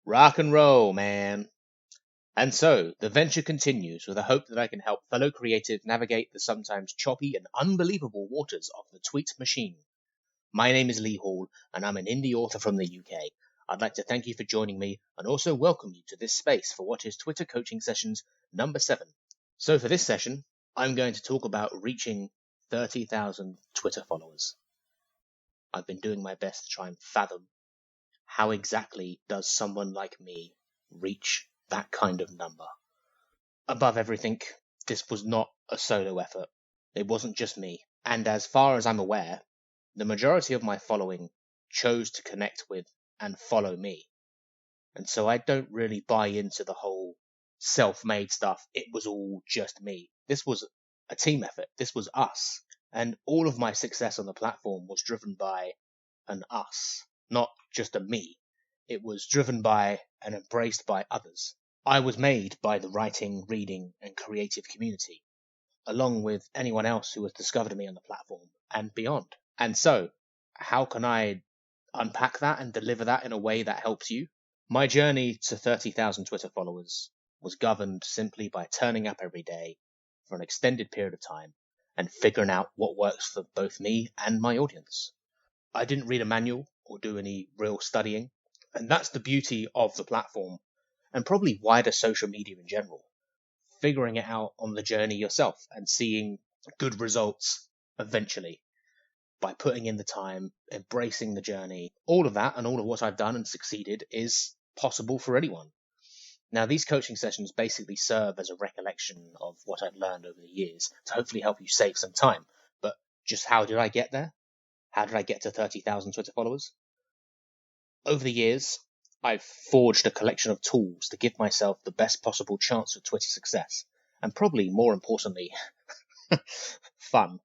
Rock and roll, man. And so, the venture continues with the hope that I can help fellow creatives navigate the sometimes choppy and unbelievable waters of the tweet machine. My name is Lee Hall, and I'm an indie author from the UK. I'd like to thank you for joining me and also welcome you to this space for what is Twitter Coaching Sessions number 7. So, for this session, I'm going to talk about reaching 30,000 Twitter followers. I've been doing my best to try and fathom how exactly does someone like me reach that kind of number. Above everything, this was not a solo effort. It wasn't just me. And as far as I'm aware, the majority of my following chose to connect with and follow me. And so I don't really buy into the whole self-made stuff. It was all just me. This was a team effort. This was us. And all of my success on the platform was driven by an us, not just a me. It was driven by and embraced by others. I was made by the writing, reading, and creative community, along with anyone else who has discovered me on the platform and beyond. And so, how can I unpack that and deliver that in a way that helps you? My journey to 30,000 Twitter followers was governed simply by turning up every day for an extended period of time and figuring out what works for both me and my audience. I didn't read a manual or do any real studying, and that's the beauty of the platform and probably wider social media in general. Figuring it out on the journey yourself and seeing good results eventually by putting in the time, embracing the journey. All of that and all of what I've done and succeeded is possible for anyone. Now, these coaching sessions basically serve as a recollection of what I've learned over the years to hopefully help you save some time. But just how did I get there? How did I get to 30,000 Twitter followers? Over the years, I've forged a collection of tools to give myself the best possible chance of Twitter success. And probably more importantly, fun.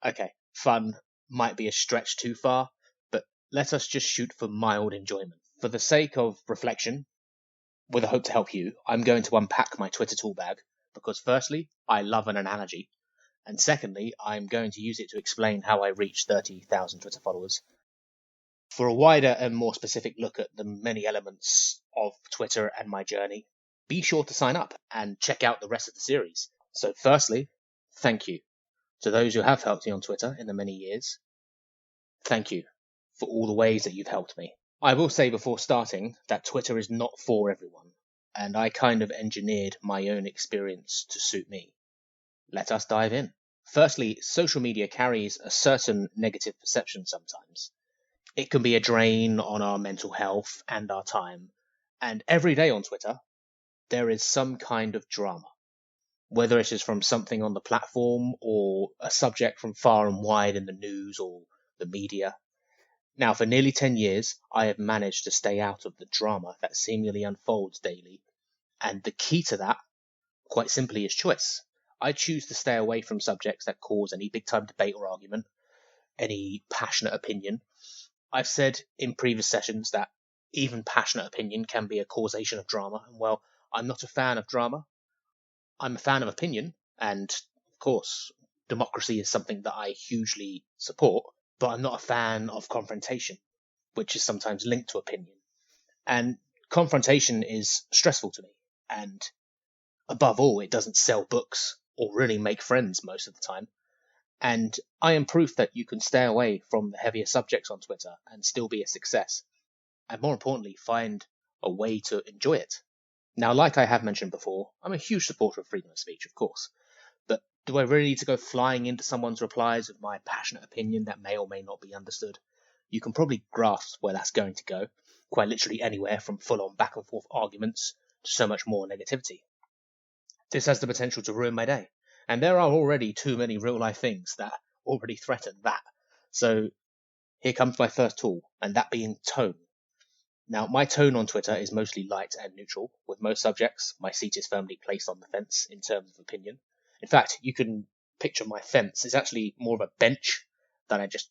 Okay, fun might be a stretch too far, but let us just shoot for mild enjoyment. For the sake of reflection, with a hope to help you, I'm going to unpack my Twitter tool bag because firstly, I love an analogy. And secondly, I'm going to use it to explain how I reached 30,000 Twitter followers. For a wider and more specific look at the many elements of Twitter and my journey, be sure to sign up and check out the rest of the series. So firstly, thank you to those who have helped me on Twitter in the many years. Thank you for all the ways that you've helped me. I will say before starting that Twitter is not for everyone, and I kind of engineered my own experience to suit me. Let us dive in. Firstly, social media carries a certain negative perception sometimes. It can be a drain on our mental health and our time. And every day on Twitter, there is some kind of drama, whether it is from something on the platform or a subject from far and wide in the news or the media. Now, for nearly 10 years, I have managed to stay out of the drama that seemingly unfolds daily. And the key to that, quite simply, is choice. I choose to stay away from subjects that cause any big time debate or argument, any passionate opinion. I've said in previous sessions that even passionate opinion can be a causation of drama. And well, I'm not a fan of drama. I'm a fan of opinion. And of course, democracy is something that I hugely support, but I'm not a fan of confrontation, which is sometimes linked to opinion. And confrontation is stressful to me. And above all, it doesn't sell books or really make friends most of the time. And I am proof that you can stay away from the heavier subjects on Twitter and still be a success. And more importantly, find a way to enjoy it. Now, like I have mentioned before, I'm a huge supporter of freedom of speech, of course. But do I really need to go flying into someone's replies with my passionate opinion that may or may not be understood? You can probably grasp where that's going to go, quite literally anywhere from full-on back and forth arguments to so much more negativity. This has the potential to ruin my day. And there are already too many real-life things that already threaten that. So here comes my first tool, and that being tone. Now, my tone on Twitter is mostly light and neutral. With most subjects, my seat is firmly placed on the fence in terms of opinion. In fact, you can picture my fence. It's actually more of a bench that I just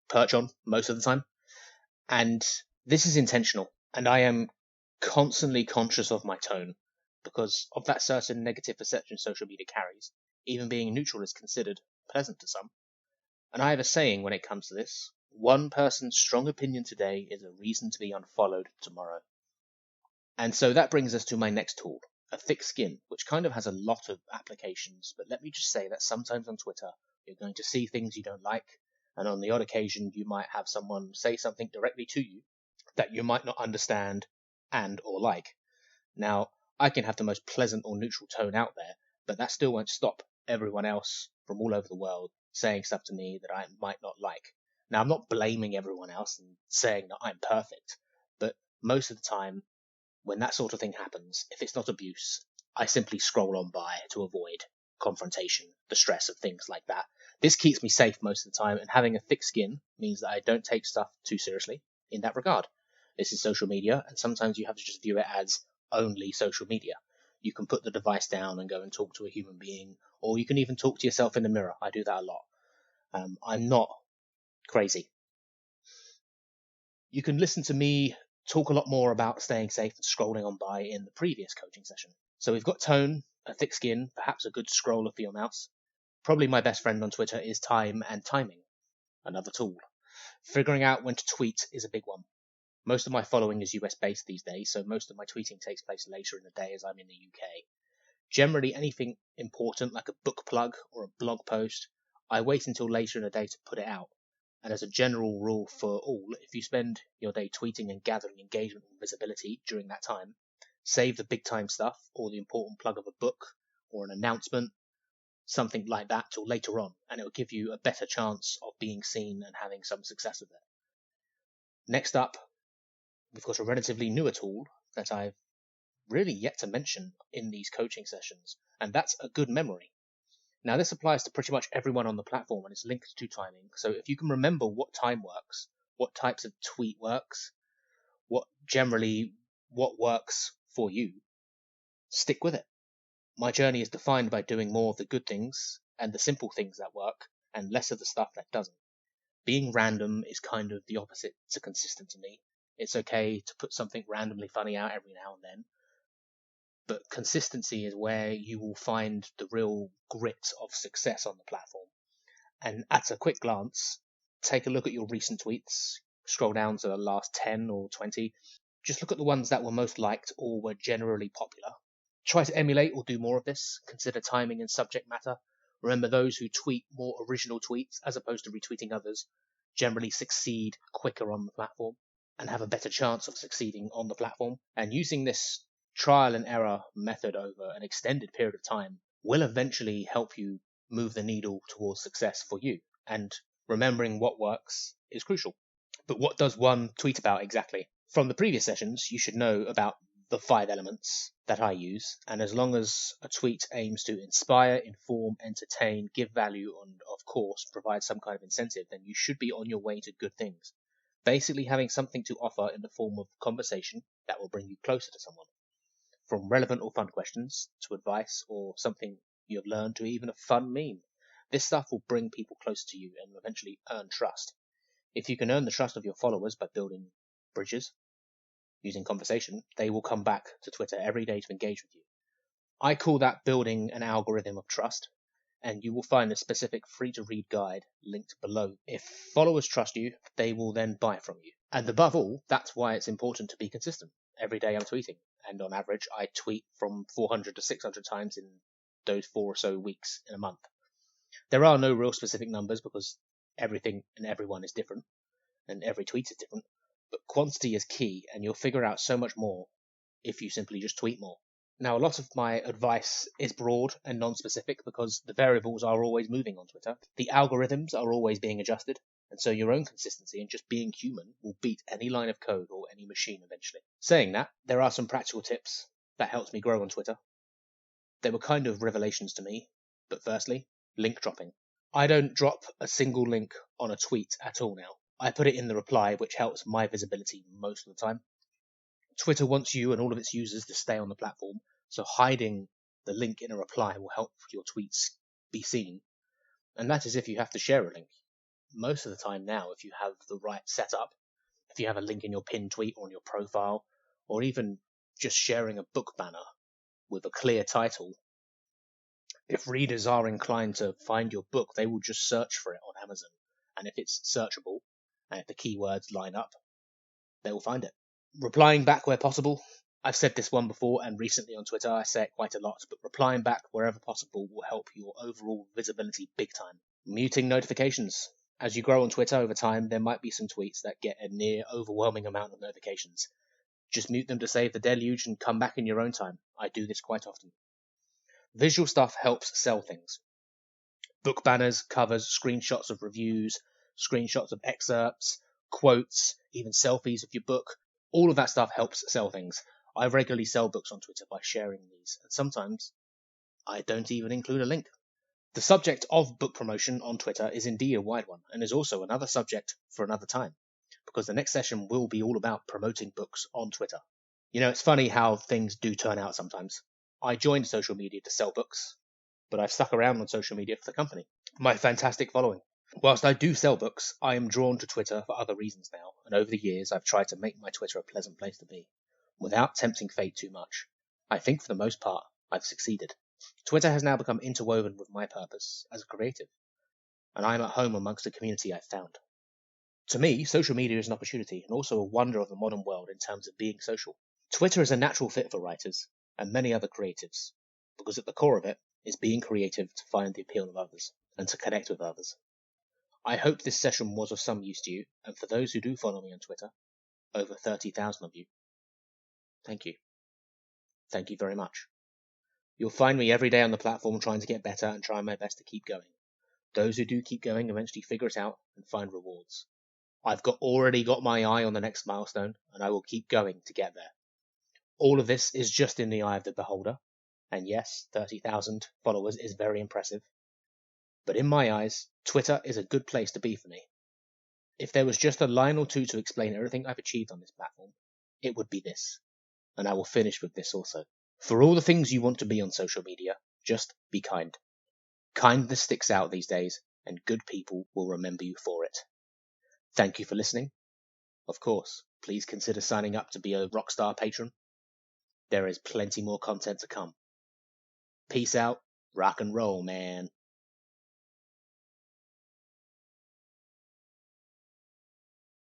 perch on most of the time. And this is intentional, and I am constantly conscious of my tone because of that certain negative perception social media carries. Even being neutral is considered pleasant to some. And I have a saying when it comes to this: one person's strong opinion today is a reason to be unfollowed tomorrow. And so that brings us to my next tool, a thick skin, which kind of has a lot of applications. But let me just say that sometimes on Twitter, you're going to see things you don't like. And on the odd occasion, you might have someone say something directly to you that you might not understand and or like. Now, I can have the most pleasant or neutral tone out there, but that still won't stop everyone else from all over the world saying stuff to me that I might not like. Now, I'm not blaming everyone else and saying that I'm perfect, but most of the time, when that sort of thing happens, if it's not abuse, I simply scroll on by to avoid confrontation, the stress of things like that. This keeps me safe most of the time, and having a thick skin means that I don't take stuff too seriously in that regard. This is social media, and sometimes you have to just view it as only social media. You can put the device down and go and talk to a human being, or you can even talk to yourself in the mirror. I do that a lot. I'm not crazy. You can listen to me talk a lot more about staying safe and scrolling on by in the previous coaching session. So we've got tone, a thick skin, perhaps a good scroller for your mouse. Probably my best friend on Twitter is time and timing, another tool. Figuring out when to tweet is a big one. Most of my following is US based these days, so most of my tweeting takes place later in the day as I'm in the UK. Generally, anything important like a book plug or a blog post, I wait until later in the day to put it out. And as a general rule for all, if you spend your day tweeting and gathering engagement and visibility during that time, save the big time stuff or the important plug of a book or an announcement, something like that, till later on, and it will give you a better chance of being seen and having some success with it. Next up, we've got a relatively newer tool that I've really yet to mention in these coaching sessions, and that's a good memory. Now, this applies to pretty much everyone on the platform and it's linked to timing. So if you can remember what time works, what types of tweet works, what works for you, stick with it. My journey is defined by doing more of the good things and the simple things that work and less of the stuff that doesn't. Being random is kind of the opposite to consistent to me. It's okay to put something randomly funny out every now and then, but consistency is where you will find the real grit of success on the platform. And at a quick glance, take a look at your recent tweets, scroll down to the last 10 or 20. Just look at the ones that were most liked or were generally popular. Try to emulate or do more of this. Consider timing and subject matter. Remember, those who tweet more original tweets as opposed to retweeting others generally succeed quicker on the platform and have a better chance of succeeding on the platform. And using this trial and error method over an extended period of time will eventually help you move the needle towards success for you. And remembering what works is crucial. But what does one tweet about exactly? From the previous sessions, you should know about the 5 elements that I use. And as long as a tweet aims to inspire, inform, entertain, give value, and of course, provide some kind of incentive, then you should be on your way to good things. Basically having something to offer in the form of conversation that will bring you closer to someone. From relevant or fun questions to advice or something you have learned to even a fun meme. This stuff will bring people closer to you and will eventually earn trust. If you can earn the trust of your followers by building bridges, using conversation, they will come back to Twitter every day to engage with you. I call that building an algorithm of trust, and you will find a specific free-to-read guide linked below. If followers trust you, they will then buy from you. And above all, that's why it's important to be consistent. Every day I'm tweeting, and on average, I tweet from 400 to 600 times in those 4 or so weeks in a month. There are no real specific numbers because everything and everyone is different, and every tweet is different, but quantity is key, and you'll figure out so much more if you simply just tweet more. Now, a lot of my advice is broad and non-specific because the variables are always moving on Twitter. The algorithms are always being adjusted, and so your own consistency and just being human will beat any line of code or any machine eventually. Saying that, there are some practical tips that helped me grow on Twitter. They were kind of revelations to me, but firstly, link dropping. I don't drop a single link on a tweet at all now. I put it in the reply, which helps my visibility most of the time. Twitter wants you and all of its users to stay on the platform, so hiding the link in a reply will help your tweets be seen. And that is if you have to share a link. Most of the time now, if you have the right setup, if you have a link in your pinned tweet or on your profile, or even just sharing a book banner with a clear title, if readers are inclined to find your book, they will just search for it on Amazon. And if it's searchable, and if the keywords line up, they will find it. Replying back where possible. I've said this one before, and recently on Twitter I say it quite a lot, but replying back wherever possible will help your overall visibility big time. Muting notifications. As you grow on Twitter over time, there might be some tweets that get a near overwhelming amount of notifications. Just mute them to save the deluge and come back in your own time. I do this quite often. Visual stuff helps sell things. Book banners, covers, screenshots of reviews, screenshots of excerpts, quotes, even selfies of your book. All of that stuff helps sell things. I regularly sell books on Twitter by sharing these, and sometimes I don't even include a link. The subject of book promotion on Twitter is indeed a wide one, and is also another subject for another time, because the next session will be all about promoting books on Twitter. You know, it's funny how things do turn out sometimes. I joined social media to sell books, but I've stuck around on social media for the company. My fantastic following. Whilst I do sell books, I am drawn to Twitter for other reasons now, and over the years I've tried to make my Twitter a pleasant place to be, without tempting fate too much. I think for the most part, I've succeeded. Twitter has now become interwoven with my purpose as a creative, and I am at home amongst the community I've found. To me, social media is an opportunity and also a wonder of the modern world in terms of being social. Twitter is a natural fit for writers and many other creatives, because at the core of it is being creative to find the appeal of others and to connect with others. I hope this session was of some use to you, and for those who do follow me on Twitter, over 30,000 of you, thank you. Thank you very much. You'll find me every day on the platform trying to get better and trying my best to keep going. Those who do keep going eventually figure it out and find rewards. I've already got my eye on the next milestone, and I will keep going to get there. All of this is just in the eye of the beholder, and yes, 30,000 followers is very impressive. But in my eyes, Twitter is a good place to be for me. If there was just a line or two to explain everything I've achieved on this platform, it would be this. And I will finish with this also. For all the things you want to be on social media, just be kind. Kindness sticks out these days, and good people will remember you for it. Thank you for listening. Of course, please consider signing up to be a Rockstar patron. There is plenty more content to come. Peace out, rock and roll, man.